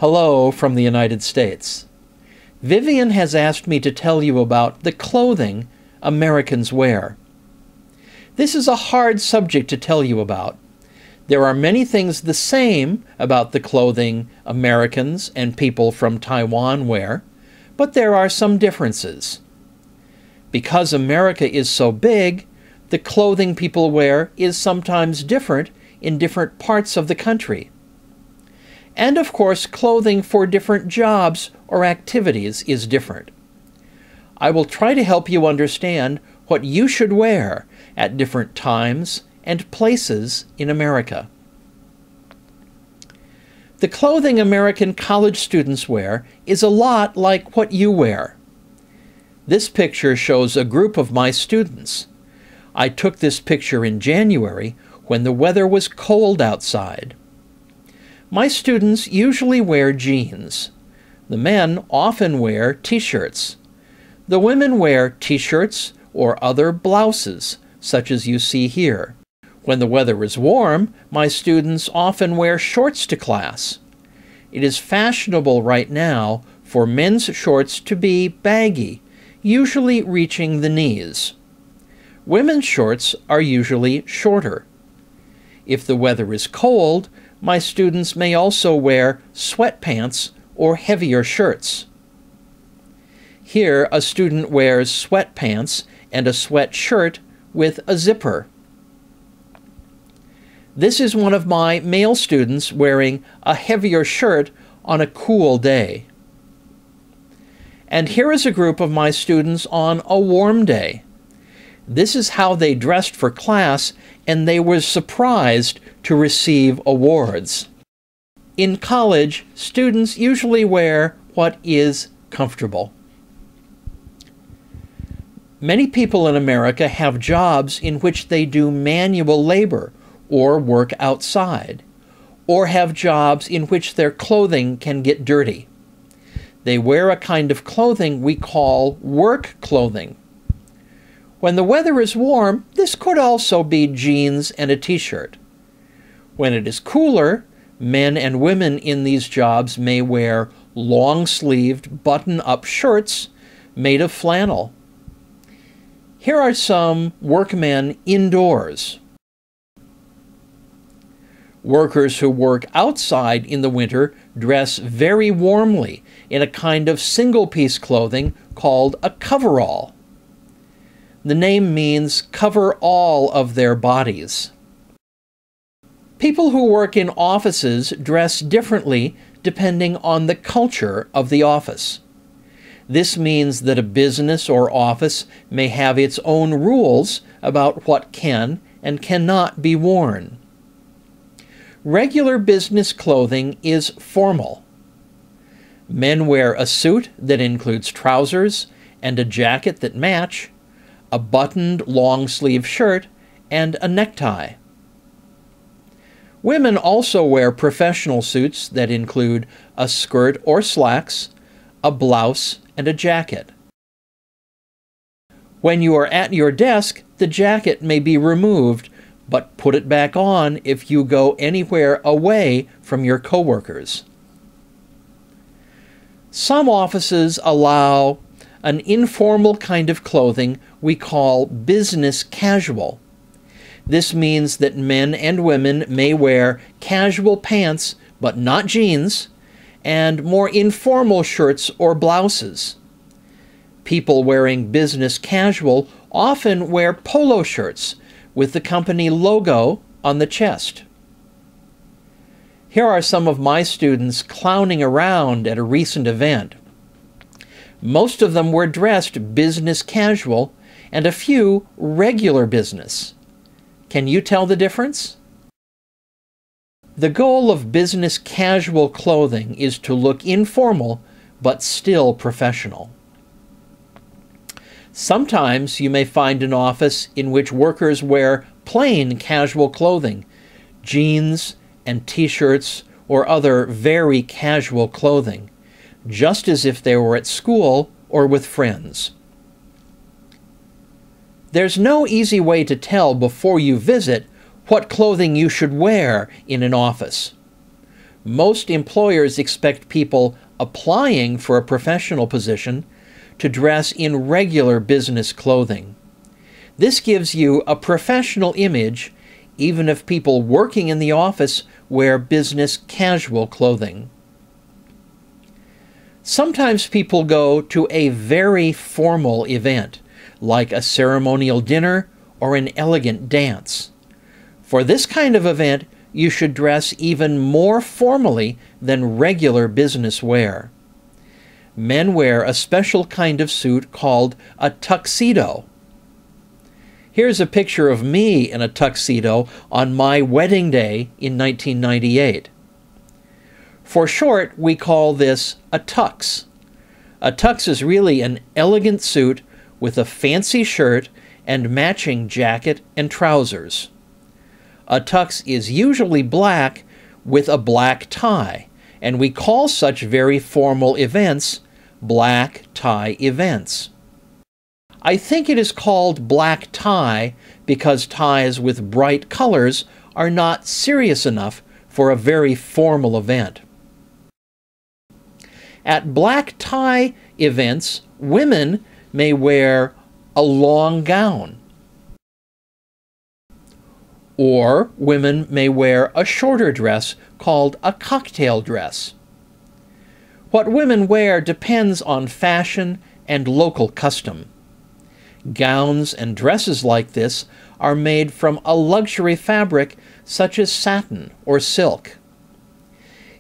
Hello from the United States. Vivian has asked me to tell you about the clothing Americans wear. This is a hard subject to tell you about. There are many things the same about the clothing Americans and people from Taiwan wear, but there are some differences. Because America is so big, the clothing people wear is sometimes different in different parts of the country. And of course, clothing for different jobs or activities is different. I will try to help you understand what you should wear at different times and places in America. The clothing American college students wear is a lot like what you wear. This picture shows a group of my students. I took this picture in January when the weather was cold outside. My students usually wear jeans. The men often wear t-shirts. The women wear t-shirts or other blouses, such as you see here. When the weather is warm, my students often wear shorts to class. It is fashionable right now for men's shorts to be baggy, usually reaching the knees. Women's shorts are usually shorter. If the weather is cold, my students may also wear sweatpants or heavier shirts. Here, a student wears sweatpants and a sweatshirt with a zipper. This is one of my male students wearing a heavier shirt on a cool day. And here is a group of my students on a warm day. This is how they dressed for class, and they were surprised to receive awards. In college, students usually wear what is comfortable. Many people in America have jobs in which they do manual labor or work outside, or have jobs in which their clothing can get dirty. They wear a kind of clothing we call work clothing. When the weather is warm, this could also be jeans and a t-shirt. When it is cooler, men and women in these jobs may wear long-sleeved, button-up shirts made of flannel. Here are some workmen indoors. Workers who work outside in the winter dress very warmly in a kind of single-piece clothing called a coverall. The name means cover all of their bodies. People who work in offices dress differently depending on the culture of the office. This means that a business or office may have its own rules about what can and cannot be worn. Regular business clothing is formal. Men wear a suit that includes trousers and a jacket that match, a buttoned long-sleeve shirt, and a necktie. Women also wear professional suits that include a skirt or slacks, a blouse, and a jacket. When you are at your desk, the jacket may be removed, but put it back on if you go anywhere away from your coworkers. Some offices allow an informal kind of clothing we call business casual. This means that men and women may wear casual pants, but not jeans, and more informal shirts or blouses. People wearing business casual often wear polo shirts with the company logo on the chest. Here are some of my students clowning around at a recent event. Most of them were dressed business casual, and a few regular business. Can you tell the difference? The goal of business casual clothing is to look informal, but still professional. Sometimes you may find an office in which workers wear plain casual clothing, jeans and t-shirts or other very casual clothing, just as if they were at school or with friends. There's no easy way to tell before you visit what clothing you should wear in an office. Most employers expect people applying for a professional position to dress in regular business clothing. This gives you a professional image, even if people working in the office wear business casual clothing. Sometimes people go to a very formal event, like a ceremonial dinner or an elegant dance. For this kind of event, you should dress even more formally than regular business wear. Men wear a special kind of suit called a tuxedo. Here's a picture of me in a tuxedo on my wedding day in 1998. For short, we call this a tux. A tux is really an elegant suit with a fancy shirt and matching jacket and trousers. A tux is usually black with a black tie, and we call such very formal events black tie events. I think it is called black tie because ties with bright colors are not serious enough for a very formal event. At black tie events, women may wear a long gown, or women may wear a shorter dress called a cocktail dress. What women wear depends on fashion and local custom. Gowns and dresses like this are made from a luxury fabric such as satin or silk.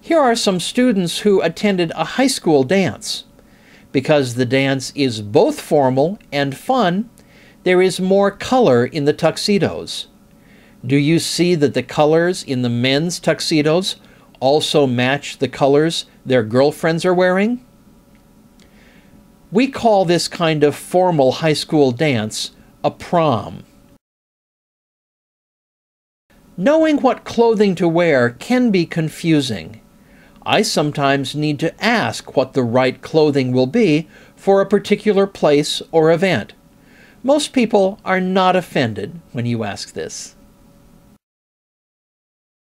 Here are some students who attended a high school dance. Because the dance is both formal and fun, there is more color in the tuxedos. Do you see that the colors in the men's tuxedos also match the colors their girlfriends are wearing? We call this kind of formal high school dance a prom. Knowing what clothing to wear can be confusing. I sometimes need to ask what the right clothing will be for a particular place or event. Most people are not offended when you ask this.